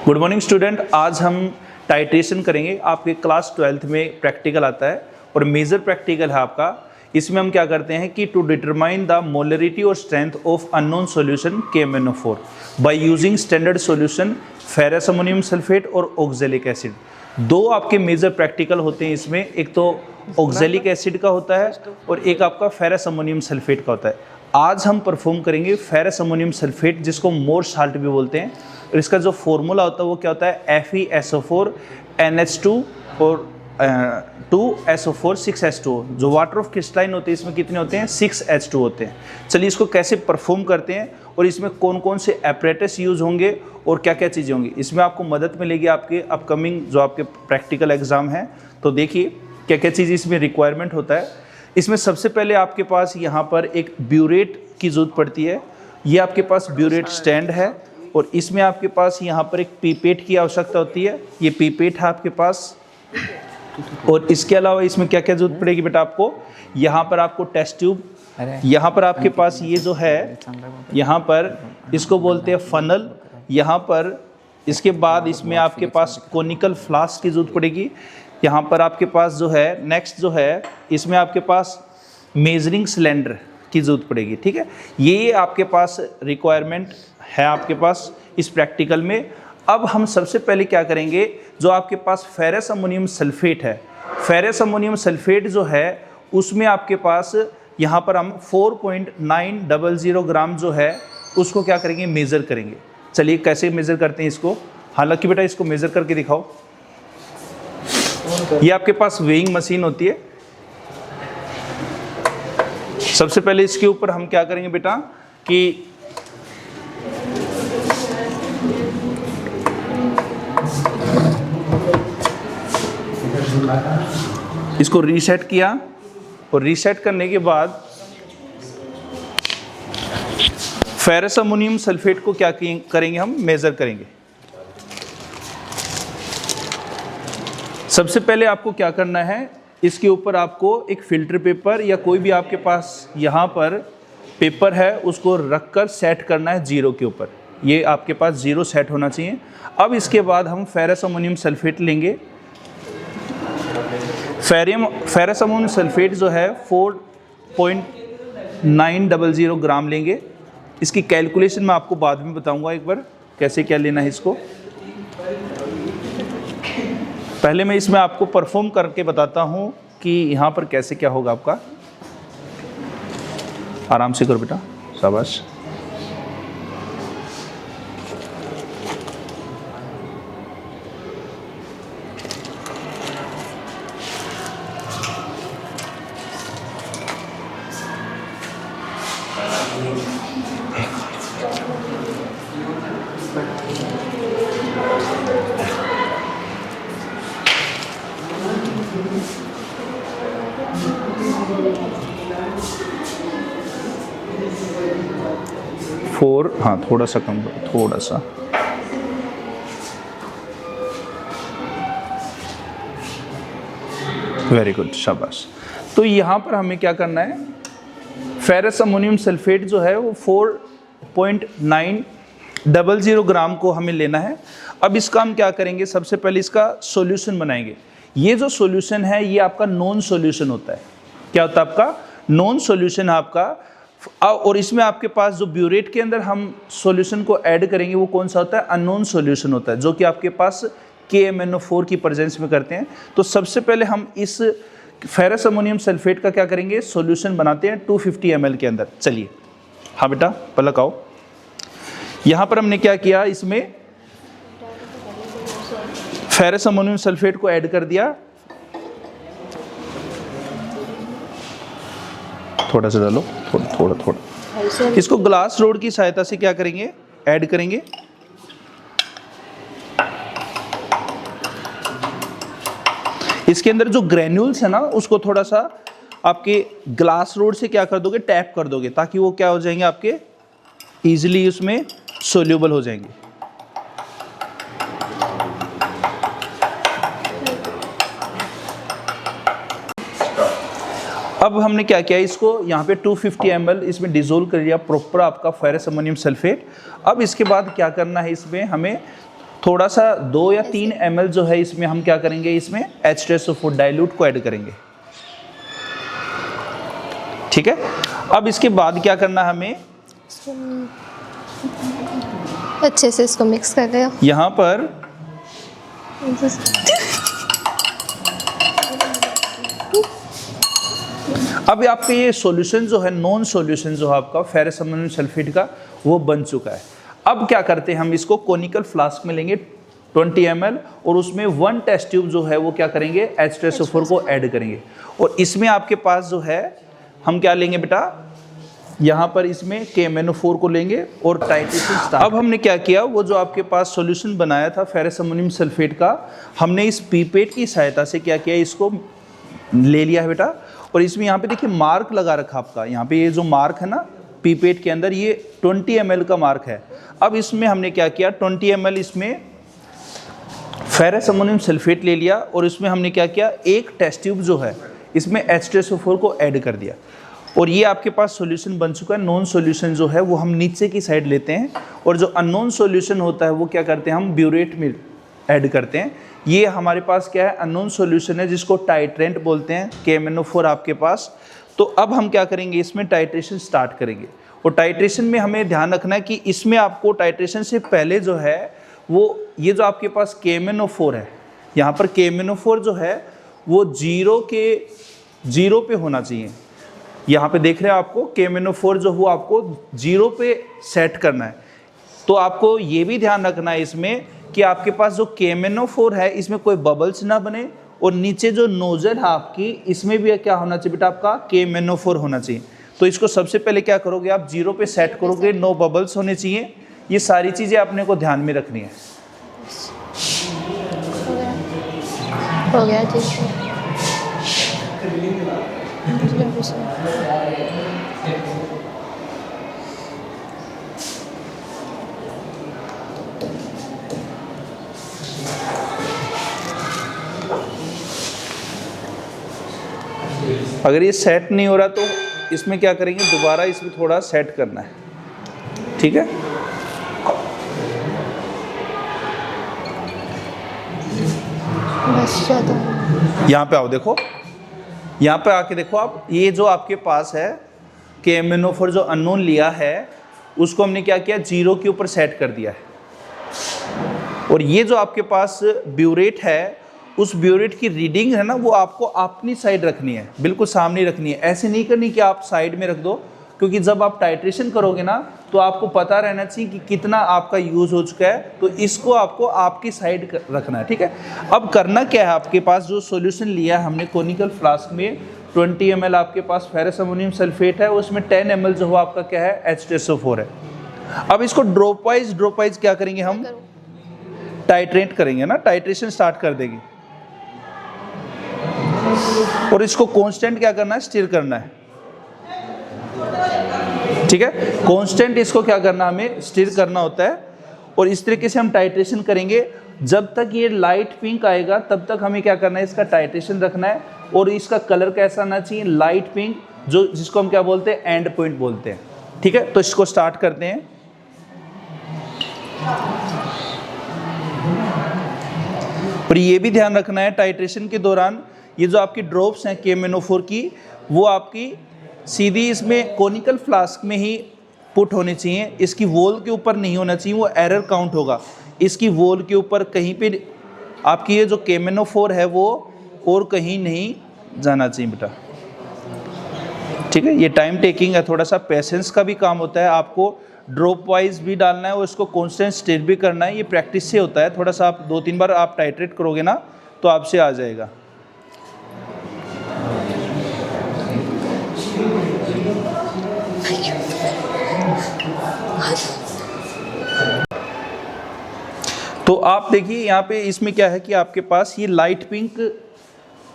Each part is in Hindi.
गुड मॉर्निंग स्टूडेंट, आज हम टाइट्रेशन करेंगे। आपके क्लास 12th में प्रैक्टिकल आता है और मेजर प्रैक्टिकल है आपका। इसमें हम क्या करते हैं कि टू डिटरमाइन द मोलरिटी और strength of unknown solution KMnO4 by using standard solution ferrous ammonium sulphate और ऑक्जेलिक एसिड। दो आपके मेजर प्रैक्टिकल होते हैं इसमें, एक तो ऑक्जेलिक एसिड का होता है और एक आपका फेरस अमोनियम सल्फेट का होता है। आज हम परफॉर्म करेंगे फेरस अमोनियम सल्फेट, जिसको मोर साल्ट भी बोलते हैं। और इसका जो फॉर्मूला होता है वो क्या होता है, FeSO4 NH2 और 2SO4 6H2O। जो वाटर ऑफ क्रिस्टलाइन होते हैं इसमें कितने होते हैं, 6H2 होते हैं। चलिए इसको कैसे परफॉर्म करते हैं और इसमें कौन कौन से एपरेटस यूज होंगे और क्या क्या चीज़ें होंगी, इसमें आपको मदद मिलेगी आपके अपकमिंग जो आपके प्रैक्टिकल एग्जाम है। तो देखिए क्या क्या चीज़ इसमें रिक्वायरमेंट होता है। इसमें सबसे पहले आपके पास यहाँ पर एक ब्यूरेट की जरूरत पड़ती है। ये आपके पास ब्यूरेट स्टैंड है और इसमें आपके पास यहाँ पर एक पीपेट की आवश्यकता होती है। ये पीपेट है आपके पास। और इसके अलावा इसमें क्या क्या जरूरत पड़ेगी बेटा आपको, यहाँ पर आपको टेस्ट ट्यूब, यहाँ पर आपके पास ये जो है यहाँ पर इसको बोलते हैं फनल, यहाँ पर इसके बाद इसमें आपके पास कोनिकल फ्लास्क की जरूरत पड़ेगी। यहाँ पर आपके पास जो है नेक्स्ट जो है इसमें आपके पास मेजरिंग सिलेंडर की जरूरत पड़ेगी। ठीक है, ये आपके पास रिक्वायरमेंट है आपके पास इस प्रैक्टिकल में। अब हम सबसे पहले क्या करेंगे, जो आपके पास फेरस अमोनियम सल्फेट है, फेरस अमोनियम सल्फेट जो है उसमें आपके पास यहाँ पर हम 4.900 ग्राम जो है उसको क्या करेंगे, मेज़र करेंगे। चलिए कैसे मेज़र करते हैं इसको, हालांकि बेटा इसको मेज़र करके दिखाओ। ये आपके पास वेइंग मशीन होती है। सबसे पहले इसके ऊपर हम क्या करेंगे बेटा कि इसको रीसेट किया और रीसेट करने के बाद फेरस अमोनियम सल्फेट को क्या करेंगे, हम मेजर करेंगे। सबसे पहले आपको क्या करना है, इसके ऊपर आपको एक फिल्टर पेपर या कोई भी आपके पास यहाँ पर पेपर है उसको रखकर सेट करना है 0 के ऊपर। ये आपके पास 0 सेट होना चाहिए। अब इसके बाद हम फेरस अमोनियम सल्फेट लेंगे। फेरस अमोनियम सल्फेट जो है 4.900 ग्राम लेंगे। इसकी कैलकुलेशन मैं आपको बाद में बताऊंगा एक बार कैसे क्या लेना है इसको। पहले मैं इसमें आपको परफॉर्म करके बताता हूँ कि यहाँ पर कैसे क्या होगा आपका। आराम से करो बेटा, शाबाश। हाँ थोड़ा सा कम करो, थोड़ा सा। वेरी गुड, शाबाश। तो यहाँ पर हमें क्या करना है, फेरस अमोनियम सल्फेट जो है वो 4.900 ग्राम को हमें लेना है। अब इसका हम क्या करेंगे, सबसे पहले इसका सॉल्यूशन बनाएंगे। ये जो सॉल्यूशन है ये आपका नॉन सॉल्यूशन होता है। क्या होता है आपका, नॉन सॉल्यूशन है आपका। और इसमें आपके पास जो ब्यूरेट के अंदर हम सॉल्यूशन को ऐड करेंगे वो कौन सा होता है, अननोन सॉल्यूशन होता है, जो कि आपके पास KMnO4 की प्रेजेंस में करते हैं। तो सबसे पहले हम इस फेरस अमोनियम सल्फेट का क्या करेंगे, सॉल्यूशन बनाते हैं 250 ml के अंदर। चलिए, हाँ बेटा पलक आओ। यहाँ पर हमने क्या किया, इसमें फेरस अमोनियम सल्फेट को ऐड कर दिया। थोड़ा सा डालो, थोड़ा। इसको ग्लास रोड की सहायता से क्या करेंगे, ऐड करेंगे। इसके अंदर जो ग्रेन्यूल्स है ना उसको थोड़ा सा आपके ग्लास रोड से क्या कर दोगे, टैप कर दोगे, ताकि वो क्या हो जाएंगे आपके इजीली उसमें सोल्यूबल हो जाएंगे। अब हमने क्या किया, इसको यहाँ पे 250 ml इसमें डिजोल्व कर दिया प्रॉपर आपका फेरस अमोनियम सल्फेट। अब इसके बाद क्या करना है, इसमें हमें थोड़ा सा 2 या 3 ml जो है इसमें हम क्या करेंगे, इसमें H2SO4 डाइल्यूट को ऐड करेंगे। ठीक है, अब इसके बाद क्या करना है हमें, अच्छे से इसको मिक्स कर रहे हो। यहाँ पर अब आपका ये सॉल्यूशन जो है, नॉन सॉल्यूशन जो है आपका फेरस अमोनियम सल्फेट का, वो बन चुका है। अब क्या करते हैं, हम इसको कोनिकल फ्लास्क में लेंगे 20 ml और उसमें 1 टेस्ट ट्यूब जो है वो क्या करेंगे, H2SO4 को ऐड करेंगे। और इसमें आपके पास जो है हम क्या लेंगे बेटा, यहाँ पर इसमें KMnO4 को लेंगे और टाइट्रेशन स्टार्ट। अब हमने क्या किया, वो जो आपके पास सॉल्यूशन बनाया था फेरस अमोनियम सल्फेट का, हमने इस पीपेट की सहायता से क्या किया, इसको ले लिया है बेटा। और इसमें यहाँ पे देखिए मार्क लगा रखा आपका, यहाँ पे ये जो मार्क है ना पीपेट के अंदर, ये 20 ml का मार्क है। अब इसमें हमने क्या किया, 20 ml इसमें फेरस अमोनियम सल्फेट ले लिया और इसमें हमने क्या किया, एक टेस्ट ट्यूब जो है इसमें H2SO4 को ऐड कर दिया। और ये आपके पास सॉल्यूशन बन चुका है। नॉन सॉल्यूशन जो है वो हम नीचे की साइड लेते हैं और जो अननोन सॉल्यूशन होता है वो क्या करते हैं, हम ब्यूरेट में ऐड करते हैं। ये हमारे पास क्या है, अननोन सॉल्यूशन है जिसको टाइट्रेंट बोलते हैं, KMnO4 आपके पास। तो अब हम क्या करेंगे, इसमें टाइट्रेशन स्टार्ट करेंगे। और टाइट्रेशन में हमें ध्यान रखना है कि इसमें आपको टाइट्रेशन से पहले जो है वो ये जो आपके पास KMnO4 है, यहाँ पर KMnO4 जो है वो 0 पे होना चाहिए। यहाँ पे देख रहे हैं आपको KMnO4 जो हो आपको 0 पे सेट करना है। तो आपको ये भी ध्यान रखना है इसमें कि आपके पास जो KMnO4 है इसमें कोई बबल्स ना बने और नीचे जो नोजल है आपकी इसमें भी क्या होना चाहिए बेटा, आपका KMnO4 होना चाहिए। तो इसको सबसे पहले क्या करोगे, आप 0 पे सेट करोगे, नो बबल्स होने चाहिए। ये सारी चीज़ें अपने को ध्यान में रखनी है। हो गया ठीक है। अगर ये सेट नहीं हो रहा तो इसमें क्या करेंगे, दोबारा इसमें थोड़ा सेट करना है। ठीक है, बस ज़्यादा। यहाँ पे आओ, देखो यहाँ पे आके देखो आप, ये जो आपके पास है KMnO4 जो अननोन लिया है उसको हमने क्या किया, 0 के ऊपर सेट कर दिया है। और ये जो आपके पास ब्यूरेट है, उस ब्यूरेट की रीडिंग है ना वो आपको अपनी साइड रखनी है, बिल्कुल सामने रखनी है। ऐसे नहीं करनी कि आप साइड में रख दो, क्योंकि जब आप टाइट्रेशन करोगे ना तो आपको पता रहना चाहिए कि कितना आपका यूज़ हो चुका है। तो इसको आपको आपकी साइड रखना है। ठीक है, अब करना क्या है, आपके पास जो सॉल्यूशन लिया है हमने कोनिकल फ्लास्क में 20 ml आपके पास फेरस अमोनियम सल्फेट है, उसमें 10 ml जो आपका क्या है, H2SO4 है। अब इसको ड्रॉप वाइज क्या करेंगे, हम टाइट्रेट करेंगे ना, टाइट्रेशन स्टार्ट कर देंगे। और इसको कांस्टेंट क्या करना है, स्टिर करना है। ठीक है, कांस्टेंट इसको क्या करना, हमें स्टिर करना होता है। और इस तरीके से हम टाइट्रेशन करेंगे। जब तक ये लाइट पिंक आएगा तब तक हमें क्या करना है, इसका टाइट्रेशन रखना है। और इसका कलर कैसा आना चाहिए, लाइट पिंक, जो जिसको हम क्या बोलते हैं, एंड पॉइंट बोलते हैं। ठीक है, तो इसको स्टार्ट करते हैं। और ये भी ध्यान रखना है टाइट्रेशन के दौरान ये जो आपकी ड्रॉप्स हैं KMnO4 की, वो आपकी सीधी इसमें कोनिकल फ्लास्क में ही पुट होनी चाहिए। इसकी वॉल के ऊपर नहीं होना चाहिए, वो एरर काउंट होगा। इसकी वॉल के ऊपर कहीं पे आपकी ये जो KMnO4 है वो और कहीं नहीं जाना चाहिए बेटा। ठीक है, ये टाइम टेकिंग है, थोड़ा सा पेशेंस का भी काम होता है। आपको ड्रॉप वाइज भी डालना है और इसको कॉन्स्टेंट स्टेट भी करना है। ये प्रैक्टिस से होता है। थोड़ा सा आप 2-3 बार आप टाइट्रेट करोगे ना तो आपसे आ जाएगा। तो आप देखिए यहाँ पे इसमें क्या है कि आपके पास ये लाइट पिंक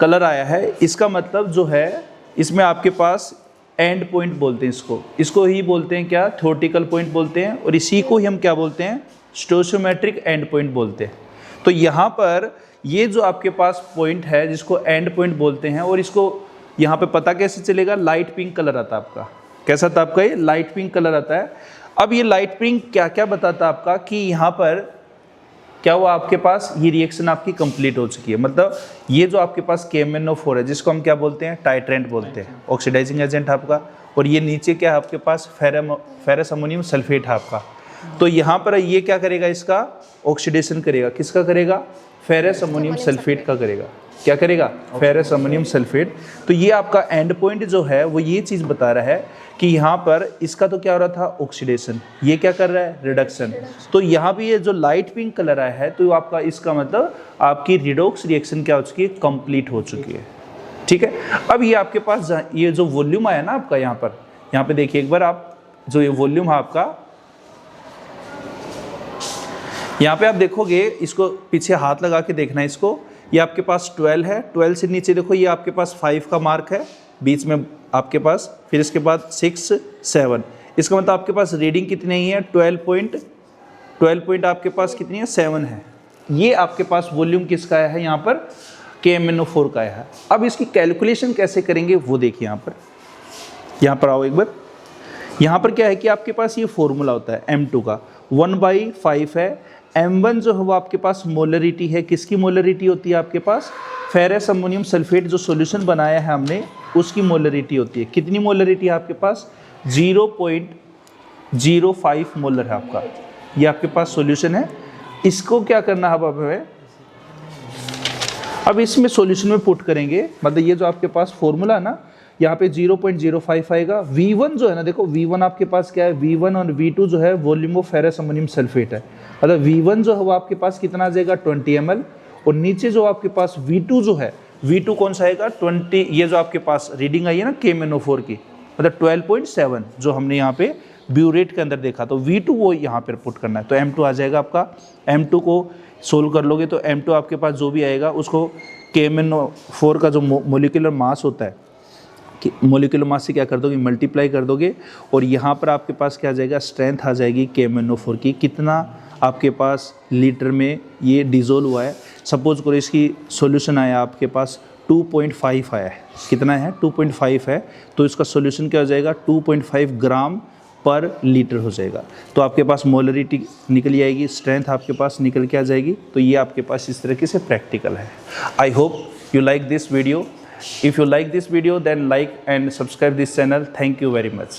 कलर आया है। इसका मतलब जो है इसमें आपके पास एंड पॉइंट बोलते हैं, इसको ही बोलते हैं क्या, थ्योरेटिकल पॉइंट बोलते हैं। और इसी को ही हम क्या बोलते हैं, स्टोइकोमेट्रिक एंड पॉइंट बोलते हैं। तो यहाँ पर ये जो आपके पास पॉइंट है जिसको एंड पॉइंट बोलते हैं, और इसको यहाँ पे पता कैसे चलेगा, लाइट पिंक कलर आता है आपका। कैसा था आपका, ये लाइट पिंक कलर आता है। अब ये लाइट पिंक क्या क्या बताता है आपका कि यहाँ पर क्या हुआ आपके पास, ये रिएक्शन आपकी कंप्लीट हो चुकी है। मतलब ये जो आपके पास KMnO4 है जिसको हम क्या बोलते हैं, टाइट्रेंट बोलते हैं, ऑक्सीडाइजिंग एजेंट आपका। और ये नीचे क्या है आपके पास, फेरस अमोनियम सल्फेट है आपका। तो यहाँ पर ये क्या करेगा, इसका ऑक्सीडेशन करेगा, किसका करेगा, फेरस अमोनियम सल्फेट का करेगा। क्या करेगा, फेरस अमोनियम सल्फेट। तो ये आपका एंड पॉइंट जो है वो ये चीज़ बता रहा है कि यहाँ पर इसका तो क्या हो रहा था, ऑक्सीडेशन, ये क्या कर रहा है, रिडक्शन। तो यहाँ भी ये जो लाइट पिंक कलर आया है तो आपका इसका मतलब आपकी रिडॉक्स रिएक्शन क्या हो चुकी है, कंप्लीट हो चुकी है। ठीक है, अब ये आपके पास ये जो वॉल्यूम आया ना आपका, यहाँ पे देखिए एक बार आप, जो ये वॉल्यूम है आपका, यहाँ पे आप देखोगे, इसको पीछे हाथ लगा के देखना है इसको, ये आपके पास 12 है, 12 से नीचे देखो ये आपके पास 5 का मार्क है बीच में आपके पास, फिर इसके बाद 6, 7, इसका मतलब आपके पास रीडिंग कितनी है, 12 पॉइंट आपके पास कितनी है, 7 है। ये आपके पास वॉल्यूम किसका है, यहाँ पर KMnO4 का है। अब इसकी कैलकुलेशन कैसे करेंगे वो देखिए, यहाँ पर आओ एक बार। यहाँ पर क्या है कि आपके पास ये फॉर्मूला होता है M2 का, 1/5 है। M1 जो है वो आपके पास मोलरिटी है, किसकी मोलरिटी होती है आपके पास, फेरस अमोनियम सल्फेट जो सॉल्यूशन बनाया है हमने उसकी मोलरिटी होती है। कितनी मोलरिटी है आपके पास, 0.05 मोलर है आपका, ये आपके पास सॉल्यूशन है। इसको क्या करना है अब हमें, अब इसमें सॉल्यूशन में पुट करेंगे, मतलब ये जो आपके पास फॉर्मूला है ना, यहाँ पे 0.05 आएगा। V1 जो है ना, देखो V1 आपके पास क्या है, V1 और V2 जो है volume of ferrous ammonium sulphate है। मतलब V1 जो है वो आपके पास कितना आ जाएगा, 20 ml। और नीचे जो आपके पास V2 जो है, V2 कौन सा आएगा, 20, ये जो आपके पास रीडिंग आई है ना KMnO4 की, मतलब 12.7 जो हमने यहाँ पे ब्यूरेट के अंदर देखा, तो V2 वो यहाँ पर पुट करना है। तो M2 आ जाएगा आपका, M2 को सोल्व कर लोगे तो M2 आपके पास जो भी आएगा उसको KMnO4 का जो मोलिकुलर मास होता है, मोलिकुलर मास से क्या कर दोगे, मल्टीप्लाई कर दोगे, और यहाँ पर आपके पास क्या आ जाएगा, स्ट्रेंथ आ जाएगी KMnO4 की, कितना आपके पास लीटर में ये डिज़ोल्व हुआ है। सपोज करो इसकी सॉल्यूशन आया आपके पास 2.5 आया है, कितना है, 2.5 है, तो इसका सॉल्यूशन क्या हो जाएगा, 2.5 ग्राम पर लीटर हो जाएगा। तो आपके पास मोलरिटी निकल आएगी, स्ट्रेंथ आपके पास निकल के आ जाएगी। तो ये आपके पास इस तरीके से प्रैक्टिकल है। I hope you like this video. If you like this video, then like and subscribe this channel. Thank you very much.